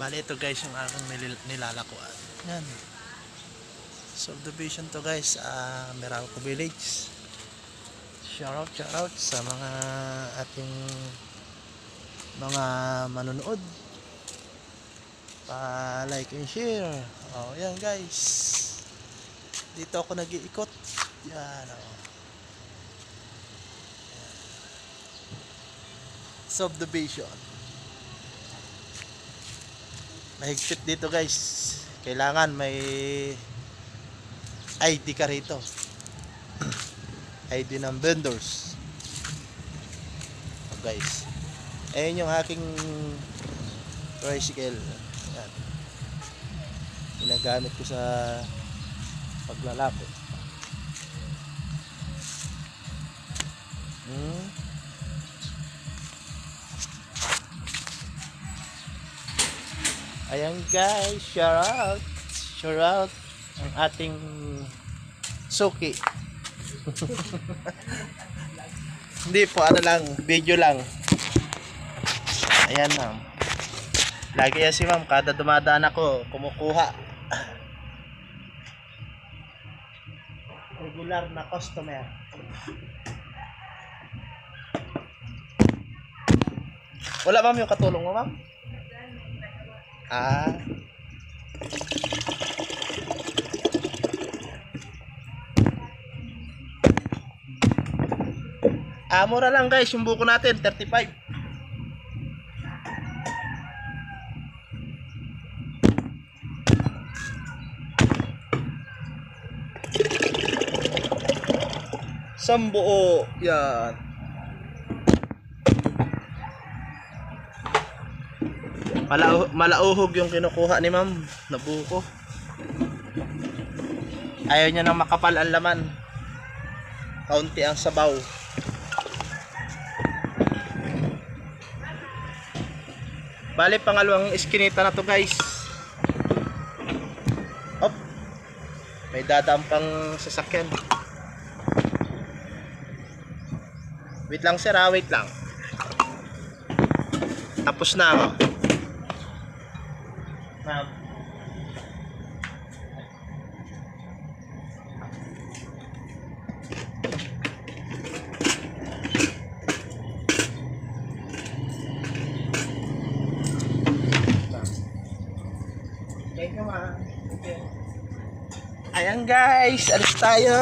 Bali ito guys yung aking nilalakuan. Yan. Subdivision to guys, Meralco Village. Shout out sa mga ating mga manonood. Pa-like and share. Oh, yan guys. Dito ako nag-iikot. Yan oh. Subdivision. Mahigpit dito guys. Kailangan may ID ka rito. ID ng vendors. Oh, guys. Ayun yung aking tricycle. Yan. Ginagamit ko sa paglalako. Ayan guys, shout out ang ating suki. Hindi po, ano lang, video lang. Ayan ma'am. Lagi yan si ma'am, kada dumadaan ako, kumukuha. Regular na customer. Wala ma'am yung katulong mo ma'am? Mura lang guys, yung buko natin, 35. Sambuo, yan. Malauhog yung kinukuha ni ma'am na buko. Ayaw niya nang makapal ang laman. Kaunti ang sabaw. Bali, pangalawang iskinita na to guys. Op. May dadaan pang sasakyan. Wait lang sir, wait lang. Tapos na ako. Ma'am. Ayan guys, alis tayo.